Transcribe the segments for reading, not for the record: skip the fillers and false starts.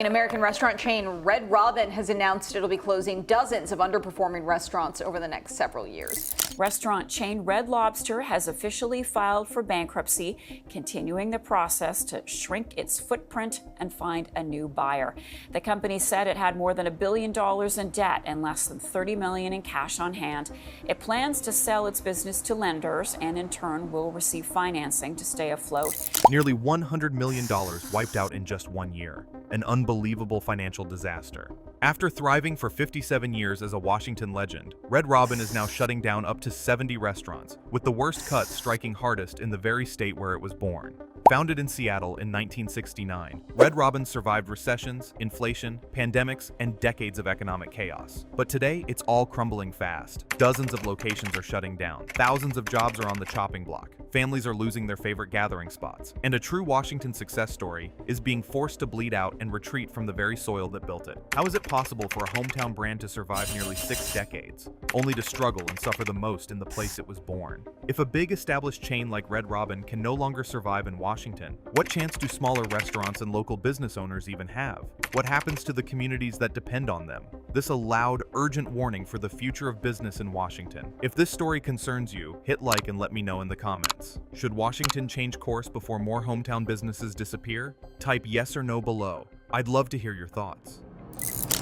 An American restaurant chain, Red Robin, has announced it'll be closing dozens of underperforming restaurants over the next several years. Restaurant chain Red Lobster has officially filed for bankruptcy, continuing the process to shrink its footprint and find a new buyer. The company said it had more than $1 billion in debt and less than $30 million in cash on hand. It plans to sell its business to lenders and in turn will receive financing to stay afloat. Nearly $100 million wiped out in just 1 year. An unbelievable financial disaster. After thriving for 57 years as a Washington legend, Red Robin is now shutting down up to 70 restaurants, with the worst cuts striking hardest in the very state where it was born. Founded in Seattle in 1969, Red Robin survived recessions, inflation, pandemics, and decades of economic chaos. But today, it's all crumbling fast. Dozens of locations are shutting down. Thousands of jobs are on the chopping block. Families are losing their favorite gathering spots. And a true Washington success story is being forced to bleed out and retreat from the very soil that built it. How is it possible for a hometown brand to survive nearly 6 decades, only to struggle and suffer the most in the place it was born? If a big established chain like Red Robin can no longer survive in Washington, what chance do smaller restaurants and local business owners even have? What happens to the communities that depend on them? This a loud, urgent warning for the future of business in Washington. If this story concerns you, hit like and let me know in the comments. Should Washington change course before more hometown businesses disappear? Type yes or no below. I'd love to hear your thoughts.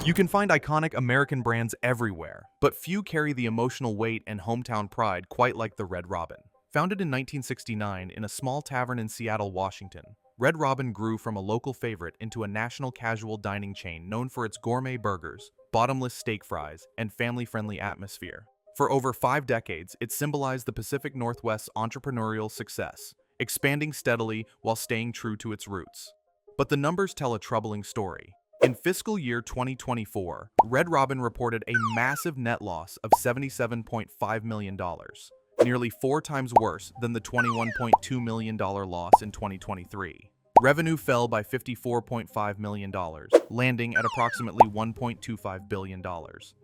You can find iconic American brands everywhere, but few carry the emotional weight and hometown pride quite like the Red Robin. Founded in 1969 in a small tavern in Seattle, Washington, Red Robin grew from a local favorite into a national casual dining chain known for its gourmet burgers, bottomless steak fries, and family-friendly atmosphere. For over 5 decades, it symbolized the Pacific Northwest's entrepreneurial success, expanding steadily while staying true to its roots. But the numbers tell a troubling story. In fiscal year 2024, Red Robin reported a massive net loss of $77.5 million, nearly 4 times worse than the $21.2 million loss in 2023. Revenue fell by $54.5 million, landing at approximately $1.25 billion.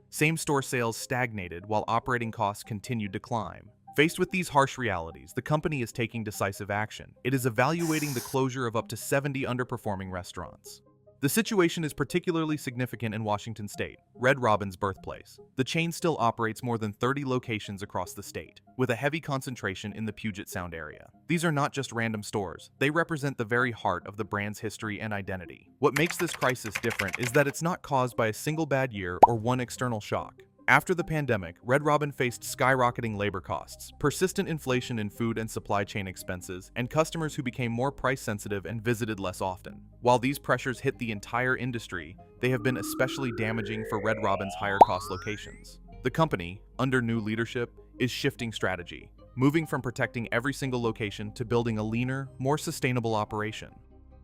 Same-store sales stagnated while operating costs continued to climb. Faced with these harsh realities, the company is taking decisive action. It is evaluating the closure of up to 70 underperforming restaurants. The situation is particularly significant in Washington state, Red Robin's birthplace. The chain still operates more than 30 locations across the state, with a heavy concentration in the Puget Sound area. These are not just random stores, they represent the very heart of the brand's history and identity. What makes this crisis different is that it's not caused by a single bad year or one external shock. After the pandemic, Red Robin faced skyrocketing labor costs, persistent inflation in food and supply chain expenses, and customers who became more price-sensitive and visited less often. While these pressures hit the entire industry, they have been especially damaging for Red Robin's higher-cost locations. The company, under new leadership, is shifting strategy, moving from protecting every single location to building a leaner, more sustainable operation.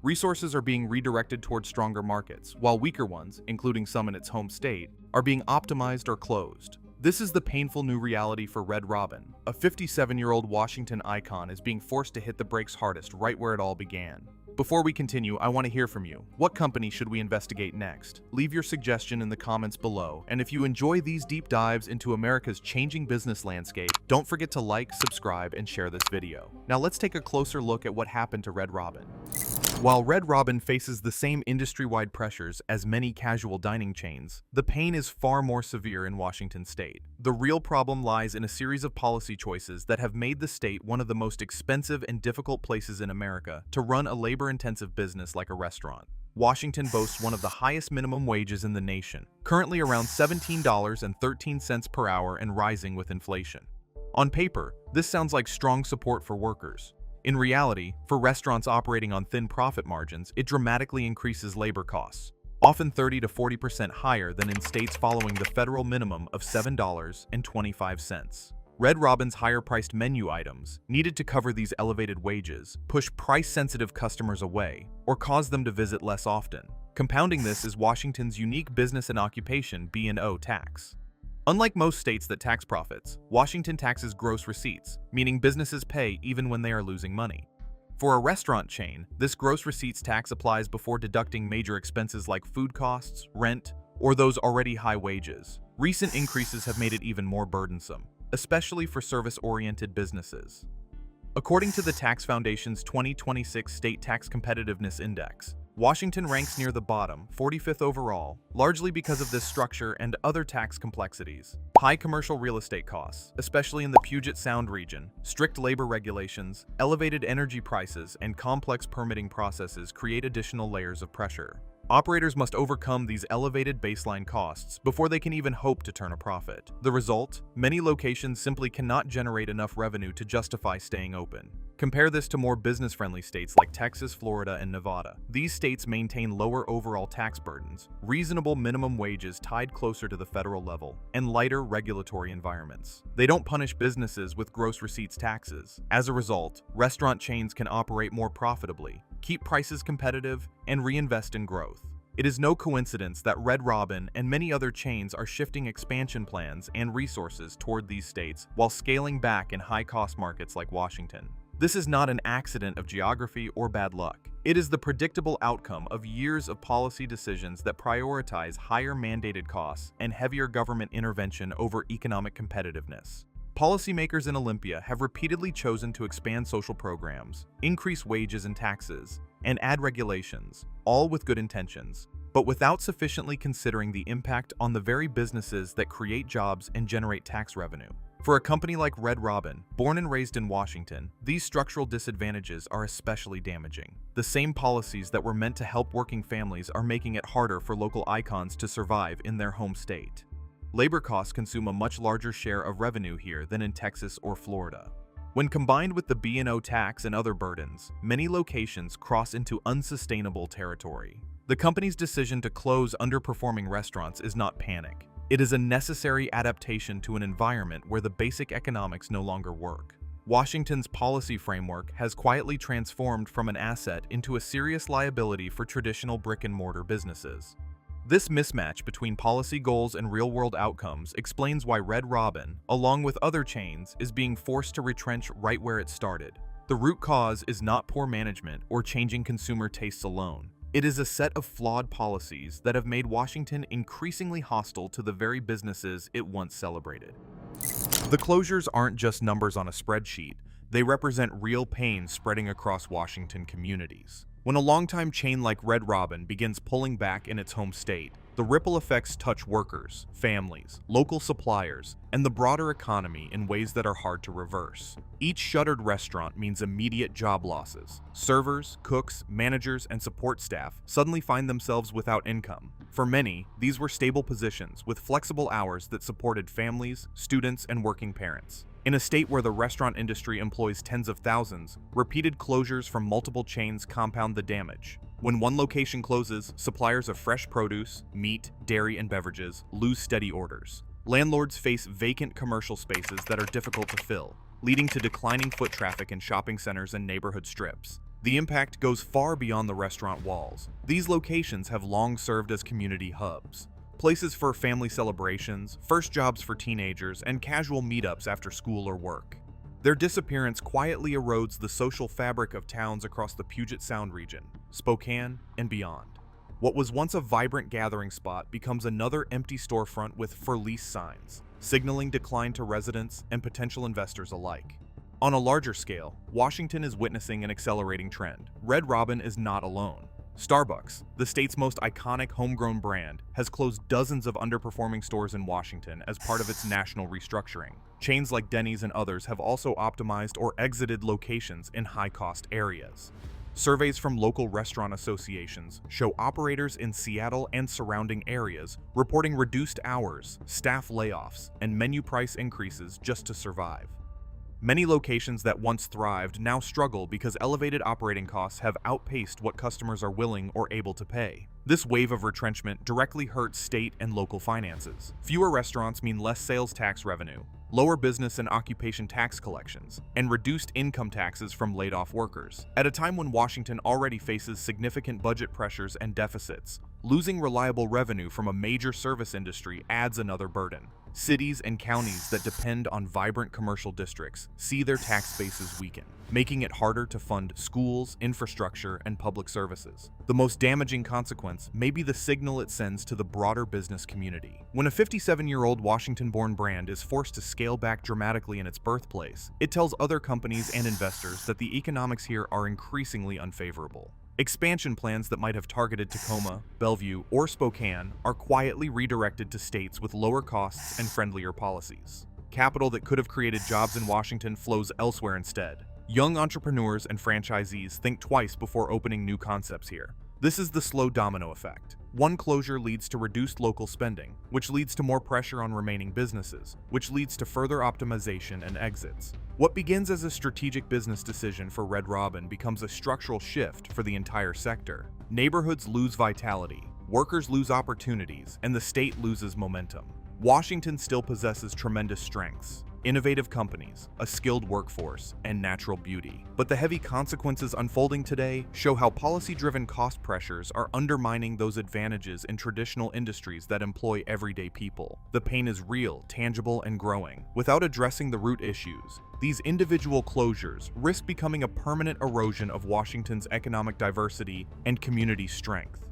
Resources are being redirected towards stronger markets, while weaker ones, including some in its home state, are being optimized or closed. This is the painful new reality for Red Robin. A 57-year-old Washington icon is being forced to hit the brakes hardest right where it all began. Before we continue, I want to hear from you. What company should we investigate next? Leave your suggestion in the comments below, and if you enjoy these deep dives into America's changing business landscape, don't forget to like, subscribe, and share this video. Now let's take a closer look at what happened to Red Robin. While Red Robin faces the same industry-wide pressures as many casual dining chains, the pain is far more severe in Washington state. The real problem lies in a series of policy choices that have made the state one of the most expensive and difficult places in America to run a labor-intensive business like a restaurant. Washington boasts one of the highest minimum wages in the nation, currently around $17.13 per hour and rising with inflation. On paper, this sounds like strong support for workers. In reality, for restaurants operating on thin profit margins, it dramatically increases labor costs, often 30 to 40% higher than in states following the federal minimum of $7.25. Red Robin's higher-priced menu items, needed to cover these elevated wages, push price-sensitive customers away or cause them to visit less often. Compounding this is Washington's unique business and occupation B&O tax. Unlike most states that tax profits, Washington taxes gross receipts, meaning businesses pay even when they are losing money. For a restaurant chain, this gross receipts tax applies before deducting major expenses like food costs, rent, or those already high wages. Recent increases have made it even more burdensome, especially for service-oriented businesses. According to the Tax Foundation's 2026 State Tax Competitiveness Index, Washington ranks near the bottom, 45th overall, largely because of this structure and other tax complexities. High commercial real estate costs, especially in the Puget Sound region, strict labor regulations, elevated energy prices, and complex permitting processes create additional layers of pressure. Operators must overcome these elevated baseline costs before they can even hope to turn a profit. The result? Many locations simply cannot generate enough revenue to justify staying open. Compare this to more business-friendly states like Texas, Florida, and Nevada. These states maintain lower overall tax burdens, reasonable minimum wages tied closer to the federal level, and lighter regulatory environments. They don't punish businesses with gross receipts taxes. As a result, restaurant chains can operate more profitably, keep prices competitive, and reinvest in growth. It is no coincidence that Red Robin and many other chains are shifting expansion plans and resources toward these states while scaling back in high-cost markets like Washington. This is not an accident of geography or bad luck. It is the predictable outcome of years of policy decisions that prioritize higher mandated costs and heavier government intervention over economic competitiveness. Policymakers in Olympia have repeatedly chosen to expand social programs, increase wages and taxes, and add regulations, all with good intentions, but without sufficiently considering the impact on the very businesses that create jobs and generate tax revenue. For a company like Red Robin, born and raised in Washington, these structural disadvantages are especially damaging. The same policies that were meant to help working families are making it harder for local icons to survive in their home state. Labor costs consume a much larger share of revenue here than in Texas or Florida. When combined with the B&O tax and other burdens, many locations cross into unsustainable territory. The company's decision to close underperforming restaurants is not panic. It is a necessary adaptation to an environment where the basic economics no longer work. Washington's policy framework has quietly transformed from an asset into a serious liability for traditional brick-and-mortar businesses. This mismatch between policy goals and real-world outcomes explains why Red Robin, along with other chains, is being forced to retrench right where it started. The root cause is not poor management or changing consumer tastes alone. It is a set of flawed policies that have made Washington increasingly hostile to the very businesses it once celebrated. The closures aren't just numbers on a spreadsheet. They represent real pain spreading across Washington communities. When a longtime chain like Red Robin begins pulling back in its home state, the ripple effects touch workers, families, local suppliers, and the broader economy in ways that are hard to reverse. Each shuttered restaurant means immediate job losses. Servers, cooks, managers, and support staff suddenly find themselves without income. For many, these were stable positions with flexible hours that supported families, students, and working parents. In a state where the restaurant industry employs tens of thousands, repeated closures from multiple chains compound the damage. When one location closes, suppliers of fresh produce, meat, dairy, and beverages lose steady orders. Landlords face vacant commercial spaces that are difficult to fill, leading to declining foot traffic in shopping centers and neighborhood strips. The impact goes far beyond the restaurant walls. These locations have long served as community hubs. Places for family celebrations, first jobs for teenagers, and casual meetups after school or work. Their disappearance quietly erodes the social fabric of towns across the Puget Sound region, Spokane, and beyond. What was once a vibrant gathering spot becomes another empty storefront with "for lease" signs, signaling decline to residents and potential investors alike. On a larger scale, Washington is witnessing an accelerating trend. Red Robin is not alone. Starbucks, the state's most iconic homegrown brand, has closed dozens of underperforming stores in Washington as part of its national restructuring. Chains like Denny's and others have also optimized or exited locations in high-cost areas. Surveys from local restaurant associations show operators in Seattle and surrounding areas reporting reduced hours, staff layoffs, and menu price increases just to survive. Many locations that once thrived now struggle because elevated operating costs have outpaced what customers are willing or able to pay. This wave of retrenchment directly hurts state and local finances. Fewer restaurants mean less sales tax revenue, lower business and occupation tax collections, and reduced income taxes from laid-off workers. At a time when Washington already faces significant budget pressures and deficits, losing reliable revenue from a major service industry adds another burden. Cities and counties that depend on vibrant commercial districts see their tax bases weaken, making it harder to fund schools, infrastructure, and public services. The most damaging consequence may be the signal it sends to the broader business community. When a 57-year-old Washington-born brand is forced to scale back dramatically in its birthplace, it tells other companies and investors that the economics here are increasingly unfavorable. Expansion plans that might have targeted Tacoma, Bellevue, or Spokane are quietly redirected to states with lower costs and friendlier policies. Capital that could have created jobs in Washington flows elsewhere instead. Young entrepreneurs and franchisees think twice before opening new concepts here. This is the slow domino effect. One closure leads to reduced local spending, which leads to more pressure on remaining businesses, which leads to further optimization and exits. What begins as a strategic business decision for Red Robin becomes a structural shift for the entire sector. Neighborhoods lose vitality, workers lose opportunities, and the state loses momentum. Washington still possesses tremendous strengths: innovative companies, a skilled workforce, and natural beauty. But the heavy consequences unfolding today show how policy-driven cost pressures are undermining those advantages in traditional industries that employ everyday people. The pain is real, tangible, and growing. Without addressing the root issues, these individual closures risk becoming a permanent erosion of Washington's economic diversity and community strength.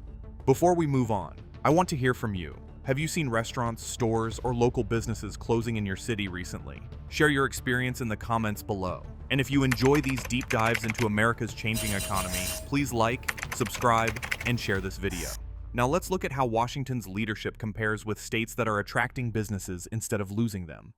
Before we move on, I want to hear from you. Have you seen restaurants, stores, or local businesses closing in your city recently? Share your experience in the comments below. And if you enjoy these deep dives into America's changing economy, please like, subscribe, and share this video. Now let's look at how Washington's leadership compares with states that are attracting businesses instead of losing them.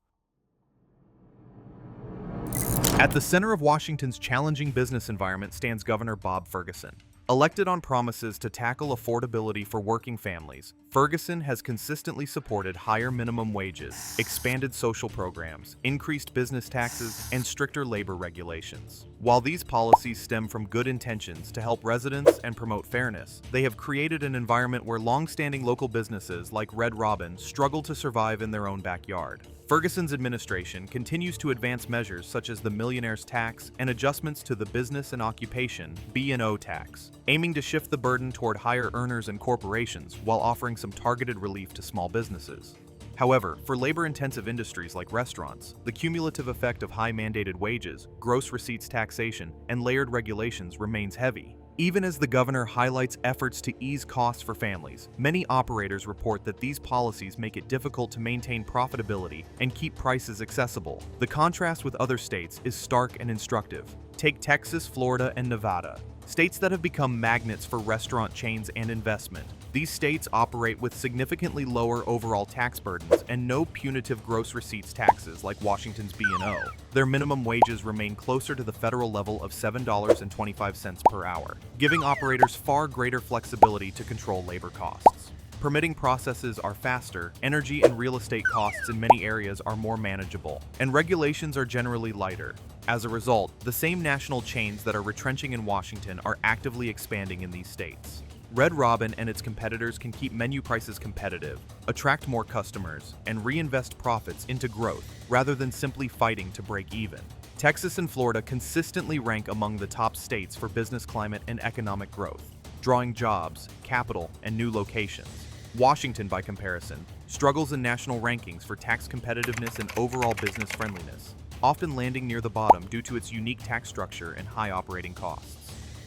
At the center of Washington's challenging business environment stands Governor Bob Ferguson. Elected on promises to tackle affordability for working families, Ferguson has consistently supported higher minimum wages, expanded social programs, increased business taxes, and stricter labor regulations. While these policies stem from good intentions to help residents and promote fairness, they have created an environment where long-standing local businesses like Red Robin struggle to survive in their own backyard. Ferguson's administration continues to advance measures such as the millionaire's tax and adjustments to the business and occupation (B&O) tax, aiming to shift the burden toward higher earners and corporations while offering some targeted relief to small businesses. However, for labor-intensive industries like restaurants, the cumulative effect of high mandated wages, gross receipts taxation, and layered regulations remains heavy. Even as the governor highlights efforts to ease costs for families, many operators report that these policies make it difficult to maintain profitability and keep prices accessible. The contrast with other states is stark and instructive. Take Texas, Florida, and Nevada, states that have become magnets for restaurant chains and investment. These states operate with significantly lower overall tax burdens and no punitive gross receipts taxes like Washington's B&O. Their minimum wages remain closer to the federal level of $7.25 per hour, giving operators far greater flexibility to control labor costs. Permitting processes are faster, energy and real estate costs in many areas are more manageable, and regulations are generally lighter. As a result, the same national chains that are retrenching in Washington are actively expanding in these states. Red Robin and its competitors can keep menu prices competitive, attract more customers, and reinvest profits into growth rather than simply fighting to break even. Texas and Florida consistently rank among the top states for business climate and economic growth, drawing jobs, capital, and new locations. Washington, by comparison, struggles in national rankings for tax competitiveness and overall business friendliness, often landing near the bottom due to its unique tax structure and high operating costs.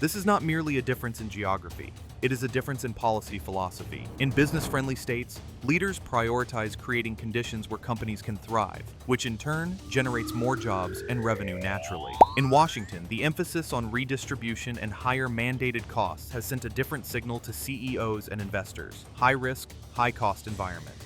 This is not merely a difference in geography, it is a difference in policy philosophy. In business-friendly states, leaders prioritize creating conditions where companies can thrive, which in turn generates more jobs and revenue naturally. In Washington, the emphasis on redistribution and higher mandated costs has sent a different signal to CEOs and investors: high-risk, high-cost environment.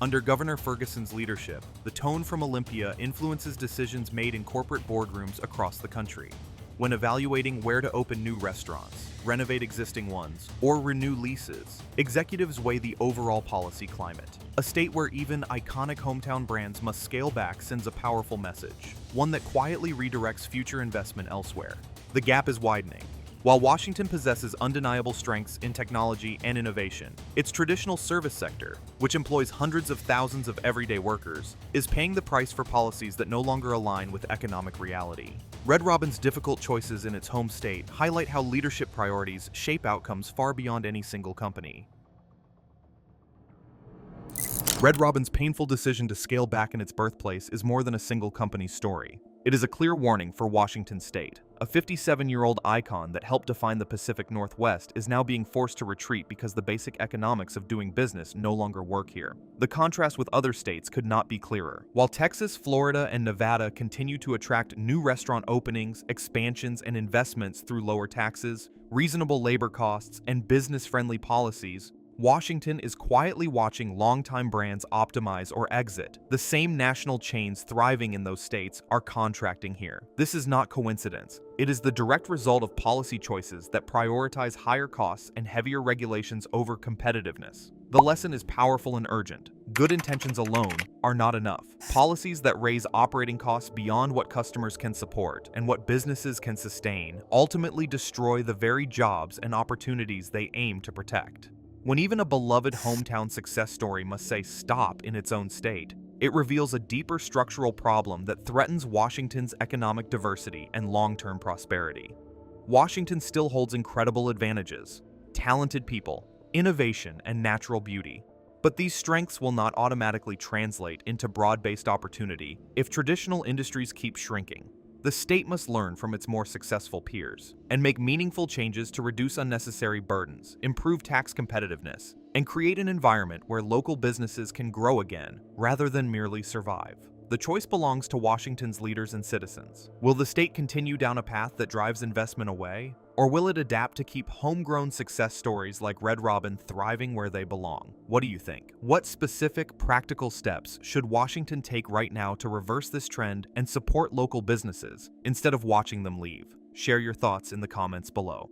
Under Governor Ferguson's leadership, the tone from Olympia influences decisions made in corporate boardrooms across the country. When evaluating where to open new restaurants, renovate existing ones, or renew leases, executives weigh the overall policy climate. A state where even iconic hometown brands must scale back sends a powerful message, one that quietly redirects future investment elsewhere. The gap is widening. While Washington possesses undeniable strengths in technology and innovation, its traditional service sector, which employs hundreds of thousands of everyday workers, is paying the price for policies that no longer align with economic reality. Red Robin's difficult choices in its home state highlight how leadership priorities shape outcomes far beyond any single company. Red Robin's painful decision to scale back in its birthplace is more than a single company's story. It is a clear warning for Washington state, a 57-year-old icon that helped define the Pacific Northwest, is now being forced to retreat because the basic economics of doing business no longer work here. The contrast with other states could not be clearer. While Texas, Florida, and Nevada continue to attract new restaurant openings, expansions, and investments through lower taxes, reasonable labor costs, and business-friendly policies, Washington is quietly watching longtime brands optimize or exit. The same national chains thriving in those states are contracting here. This is not coincidence. It is the direct result of policy choices that prioritize higher costs and heavier regulations over competitiveness. The lesson is powerful and urgent. Good intentions alone are not enough. Policies that raise operating costs beyond what customers can support and what businesses can sustain ultimately destroy the very jobs and opportunities they aim to protect. When even a beloved hometown success story must say stop in its own state, it reveals a deeper structural problem that threatens Washington's economic diversity and long-term prosperity. Washington still holds incredible advantages: talented people, innovation, and natural beauty. But these strengths will not automatically translate into broad-based opportunity if traditional industries keep shrinking. The state must learn from its more successful peers and make meaningful changes to reduce unnecessary burdens, improve tax competitiveness, and create an environment where local businesses can grow again rather than merely survive. The choice belongs to Washington's leaders and citizens. Will the state continue down a path that drives investment away, or will it adapt to keep homegrown success stories like Red Robin thriving where they belong? What do you think? What specific, practical steps should Washington take right now to reverse this trend and support local businesses instead of watching them leave? Share your thoughts in the comments below.